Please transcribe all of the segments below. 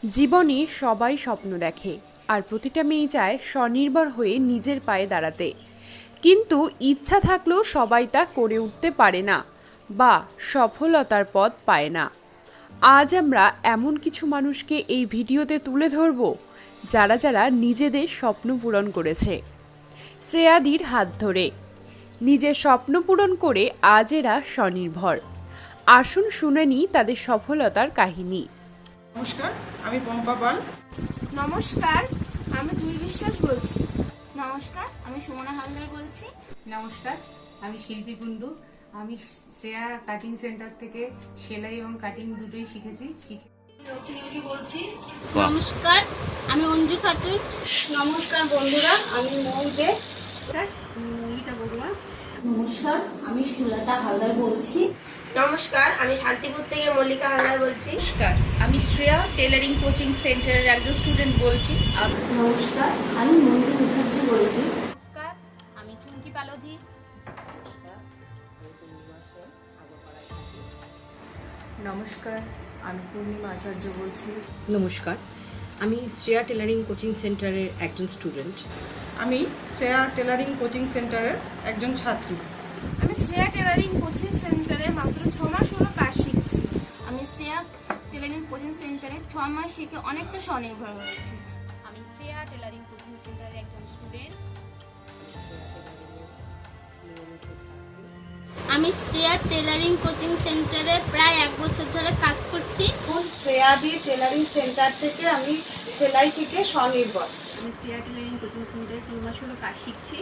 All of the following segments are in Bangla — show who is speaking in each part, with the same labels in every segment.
Speaker 1: জীবনে সবাই স্বপ্ন দেখে আর প্রতিটা মেয়ে চায় স্বনির্ভর হয়ে নিজের পায়ে দাঁড়াতে। কিন্তু ইচ্ছা থাকলেও সবাই তা করে উঠতে পারে না বা সফলতার পথ পায় না। আজ আমরা এমন কিছু মানুষকে এই ভিডিওতে তুলে ধরব যারা যারা নিজেদের স্বপ্ন পূরণ করেছে শ্রেয়াদির হাত ধরে। নিজের স্বপ্ন পূরণ করে আজ এরা স্বনির্ভর। আসুন শুনে নিই তাদের সফলতার কাহিনী।
Speaker 2: নমস্কার, আমি পম্পা পাল।
Speaker 3: নমস্কার, আমি জুই বিশ্বাস বলছি। নমস্কার, আমি সুমনা হালদার বলছি।
Speaker 4: নমস্কার, আমি শিল্পী কুণ্ডু। আমি শ্রেয়া কাটিং সেন্টার থেকে সেলাই এবং কাটিং দুটোই শিখেছি।
Speaker 3: বলছি।
Speaker 5: নমস্কার, আমি অঞ্জু খাতুন।
Speaker 3: নমস্কার বন্ধুরা, আমি মৌদে।
Speaker 4: মৌমিতা বড়ুয়া।
Speaker 5: নমস্কার, আমি সুলতা হালদার বলছি।
Speaker 3: নমস্কার, আমি শান্তিপুর থেকে মল্লিকা হালদার বলছি।
Speaker 6: নমস্কার, আমি শ্রেয়া টেলারিং কোচিং সেন্টারের একজন স্টুডেন্ট বলছি।
Speaker 5: নমস্কার, আমি মঞ্জু মুখার্জি বলছি।
Speaker 7: নমস্কার, আমি চুমকি পালোধি।
Speaker 8: নমস্কার, আমি পূর্ণিমা আচার্য বলছি।
Speaker 9: নমস্কার, আমি শ্রেয়া টেলারিং কোচিং সেন্টারের একজন স্টুডেন্ট।
Speaker 2: আমি শ্রেয়া টেলারিং কোচিং সেন্টারের একজন ছাত্রী।
Speaker 3: আমি শ্রেয়া টেলারিং কোচিং সেন্টারে মাত্র 6 মাস হলো কাজ শিখছি। আমি শ্রেয়া টেলারিং কোচিং সেন্টারে 6 মাস শিখে অনেকটা স্বনির্ভর হয়েছি।
Speaker 7: আমি শ্রেয়া টেলারিং কোচিং সেন্টারের একজন স্টুডেন্ট।
Speaker 5: আমি শ্রেয়া টেলারিং কোচিং সেন্টারে প্রায় 1 বছর ধরে কাজ করছি।
Speaker 3: শ্রেয়াদি টেলারিং সেন্টার থেকে আমি সেলাই শিখে স্বনির্ভর।
Speaker 6: আমি শ্রেয়া টেলারিং কোচিং সেন্টারে 3 মাস হলো কাজ শিখছি।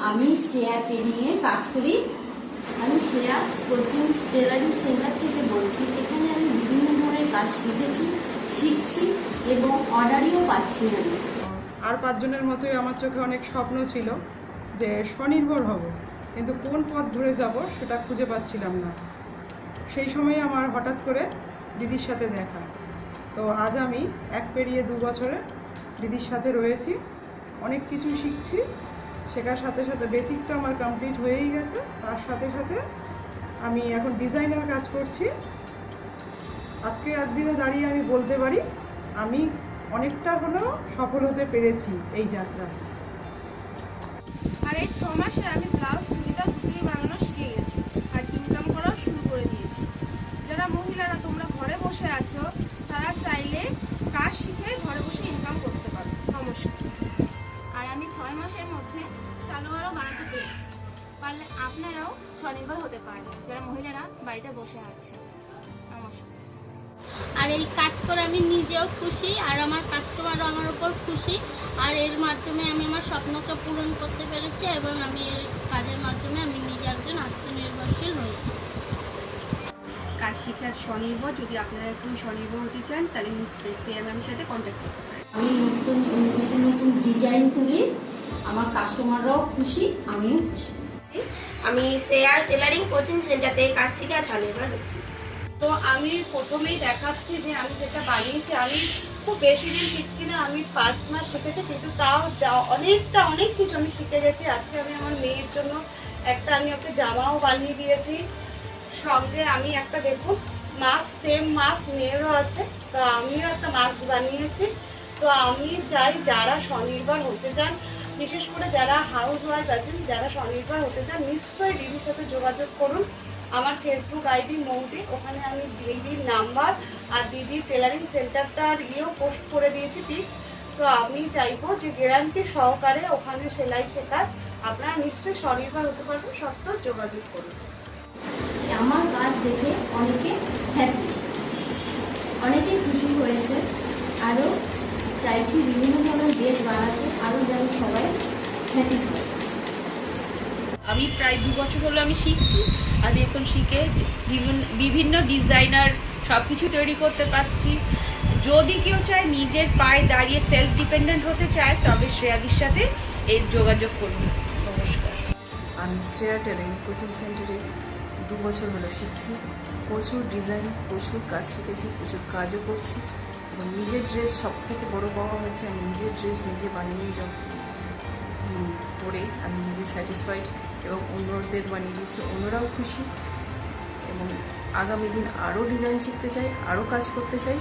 Speaker 5: আমি শ্রেয়া ট্রেনিংয়ে কাজ করি। আমি শ্রেয়া কোচিং টেলারিং সেন্টার থেকে বলছি। এখানে আমি বিভিন্ন ধরনের কাজ শিখছি এবং অর্ডারিও পাচ্ছি আমি।
Speaker 2: আর 5 জনের মতোই আমার চোখে অনেক স্বপ্ন ছিল যে স্বনির্ভর হব, কিন্তু কোন পথ ধরে যাব সেটা খুঁজে পাচ্ছিলাম না। সেই সময় আমার হঠাৎ করে দিদির সাথে দেখা। তো আজ আমি 1 পেরিয়ে 2 বছরে দিদির সাথে রয়েছি, অনেক কিছু শিখছি। শেখার সাথে সাথে বেসিকটা আমার কমপ্লিট হয়েই গেছে। তার সাথে সাথে আমি এখন ডিজাইনার কাজ করছি। আজকে একদিনে দাঁড়িয়ে আমি বলতে পারি আমি অনেকটা হলেও সফল হতে পেরেছি এই যাত্রা।
Speaker 3: আর এই 6 মাসে আমি ব্লাউজ চুড়িদার দুটোই বানানো শিখে গেছি আর ইনকাম করাও শুরু করে দিয়েছি। যারা মহিলারা তোমরা ঘরে বসে আছো, তারা চাইলে কাজ শিখে ঘরে বসে ইনকাম করতে পারো। নমস্কার। আর আমি 6 মাসের মধ্যে সালোয়ারও বানাতে পেরেছি। পারলে আপনারাও স্বনির্ভর হতে পারেন, যারা মহিলারা বাড়িতে বসে আছে। নমস্কার।
Speaker 5: আর এই কাজ করে আমি নিজেও খুশি আর আমার কাস্টমারও আমার উপর খুশি। আর এর মাধ্যমে আমি আমার স্বপ্নকে পূরণ করতে পেরেছি এবং আমি এর কাজের মাধ্যমে আমি নিজে একজন আত্মনির্ভরশীল হয়েছি।
Speaker 6: কাজ শিখার স্বনির্ভর, যদি আপনারা একটু স্বনির্ভর হতে চান তাহলে শ্রেয়া ম্যামের সাথে কন্ট্যাক্ট করতে পারেন।
Speaker 5: আমি নতুন নতুন নতুন ডিজাইন তুলি, আমার কাস্টমাররাও খুশি, আমিও খুশি।
Speaker 3: আমি শ্রেয়া টেলারিং কোচিং সেন্টার থেকে কাজ শিখে স্বনির্ভর হচ্ছি।
Speaker 10: তো আমি প্রথমেই দেখাচ্ছি যে আমি যেটা বানিয়েছি, আমি খুব বেশি দিন শিখছি না, আমি 5 মাস শিখেছি, কিন্তু তাও অনেক কিছু আমি শিখে গেছি। আজকে আমি আমার মেয়ের জন্য আমি ওকে জামাও বানিয়ে দিয়েছি। সঙ্গে আমি একটা দেখুন মাস্ক, সেম মাস্ক মেয়েরও আছে, তো আমিও একটা মাস্ক বানিয়েছি। তো আমি চাই যারা স্বনির্ভর হতে চান, বিশেষ করে যারা হাউস ওয়াইফ আছেন, যারা স্বনির্ভর হতে চান, নিশ্চয়ই দিদির সাথে যোগাযোগ করুন। আমার ফেসবুক আইডি মৌদি, ওখানে আমি দিদির নাম্বার আর দিদির টেলারিং সেন্টারটার পোস্ট করে দিয়েছি ঠিক। তো আমি চাইবো যে গ্যারান্টি সহকারে ওখানে সেলাই শেখার, আপনারা নিশ্চয়ই স্বনির্ভর হতে পারবেন। সত্ত্বেও যোগাযোগ করুন।
Speaker 5: আমার কাজ দেখে অনেকে হ্যাপি, অনেকে খুশি হয়েছে। আরও চাইছি বিভিন্ন ধরনের ড্রেস বানাতে, আরও যেন সবাই হ্যাপি হয়।
Speaker 6: আমি প্রায় 2 বছর হলো আমি শিখছি। আমি এখন শিখে বিভিন্ন ডিজাইনার সব কিছু তৈরি করতে পারছি। যদি কেউ চায় নিজের পায়ে দাঁড়িয়ে সেলফ ডিপেন্ডেন্ট হতে চায়, তবে শ্রেয়াদির সাথে এর যোগাযোগ করুন। নমস্কার।
Speaker 8: আমি শ্রেয়া টেলারিং কোচিং সেন্টারে 2 বছর হলো শিখছি। প্রচুর ডিজাইন, প্রচুর কাজ শিখেছি, প্রচুর কাজও করছি এবং নিজের ড্রেস সব থেকে বড় পাওয়া হচ্ছে আমি নিজের ড্রেস নিজে বানিয়ে পরে আমি নিজে স্যাটিসফাইড এবং অন্যদের বানিয়ে দিচ্ছি, অন্যরাও খুশি। এবং আগামী দিন আরও ডিজাইন শিখতে চাই, আরও কাজ করতে চাই।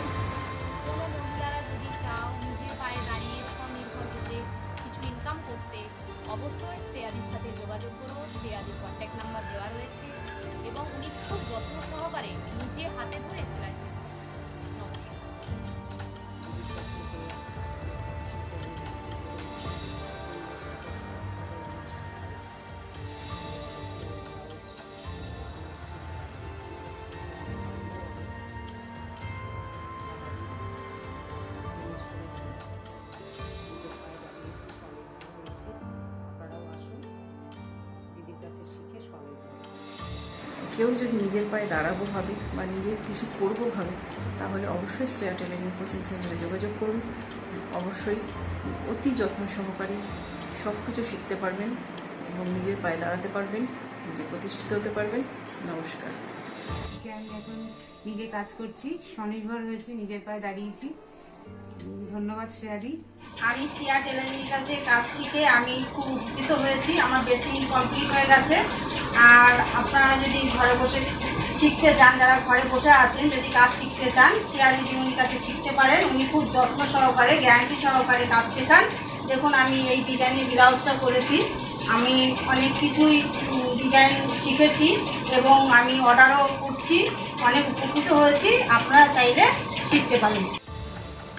Speaker 8: কেউ যদি নিজের পায়ে দাঁড়াবো ভাবে বা নিজের কিছু করবো ভাবে, তাহলে অবশ্যই শ্রেয়া টেলারিং কোচিং সেন্টারে যোগাযোগ করুন। অবশ্যই অতি যত্ন সহকারে সব কিছু শিখতে পারবেন এবং নিজের পায়ে দাঁড়াতে পারবেন, নিজে প্রতিষ্ঠিত হতে পারবেন। নমস্কার।
Speaker 4: আমি এখন নিজে কাজ করছি, স্বনির্ভর হয়েছি, নিজের পায়ে দাঁড়িয়েছি। ধন্যবাদ শ্রেয়াদি।
Speaker 3: আমি শ্রেয়া টেলারিং কাছে কাজ শিখে আমি খুব উপকৃত হয়েছি। আমার বেসিক কমপ্লিট হয়ে গেছে। আর আপনারা যদি ঘরে বসে শিখতে চান, যারা ঘরে বসে আছেন, যদি কাজ শিখতে চান, শ্রেয়া দিদিমণির কাছে শিখতে পারেন। উনি খুব যত্ন সহকারে, গ্যারান্টি সহকারে কাজ শেখান। দেখুন আমি এই ডিজাইনের ব্লাউজটা করেছি, আমি অনেক কিছুই ডিজাইন শিখেছি এবং আমি অর্ডারও করছি, অনেক উপকৃত হয়েছি। আপনারা চাইলে শিখতে পারেন।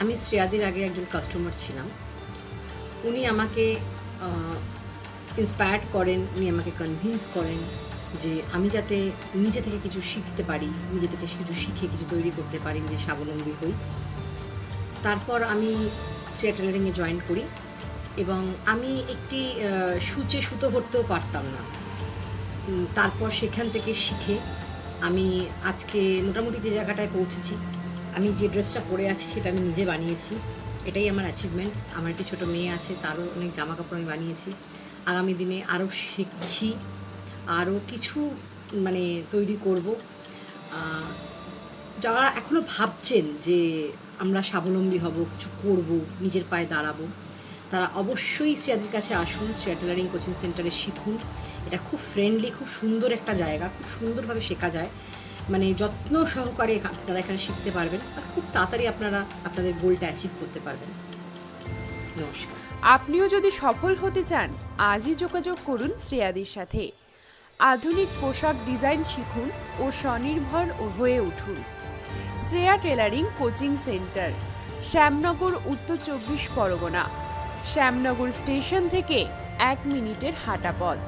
Speaker 9: আমি শ্রেয়াদির আগে একজন কাস্টমার ছিলাম। উনি আমাকে ইন্সপায়ার্ড করেন, উনি আমাকে কনভিন্স করেন যে আমি যাতে নিজে থেকে কিছু শিখতে পারি, নিজে থেকে কিছু শিখে কিছু তৈরি করতে পারি, নিজে স্বাবলম্বী হই। তারপর আমি শ্রেয়া টেলারিংয়ে জয়েন করি এবং আমি একটি সূচে সুতো ভরতেও পারতাম না। তারপর সেখান থেকে শিখে আমি আজকে মোটামুটি যে জায়গাটায় পৌঁছেছি, আমি যে ড্রেসটা পরে আছি সেটা আমি নিজে বানিয়েছি, এটাই আমার অ্যাচিভমেন্ট। আমার একটি ছোটো মেয়ে আছে, তারও অনেক জামা কাপড় আমি বানিয়েছি। আগামী দিনে আরও শিখছি, আরও কিছু তৈরি করব। যারা এখনও ভাবছেন যে আমরা স্বাবলম্বী হব, কিছু করব, নিজের পায়ে দাঁড়াবো, তারা অবশ্যই শ্রেয়াদির কাছে আসুন, শ্রেয়া টেলারিং কোচিং সেন্টারে শিখুন। এটা খুব ফ্রেন্ডলি, খুব সুন্দর একটা জায়গা, খুব সুন্দরভাবে শেখা যায়। যত্ন সহকারে আপনারা এখানে শিখতে পারবেন আর খুব তাড়াতাড়ি আপনারা আপনাদের গোলটা অ্যাচিভ করতে পারবেন। নমস্কার।
Speaker 1: আপনিও যদি সফল হতে চান, আজই যোগাযোগ করুন শ্রেয়াদির সাথে। আধুনিক পোশাক ডিজাইন শিখুন ও স্বনির্ভর হয়ে উঠুন। Shreya tailoring coaching centre, Shyamnagar, উত্তর 24 পরগনা। শ্যামনগর স্টেশন থেকে 1 মিনিটের হাঁটা পথ।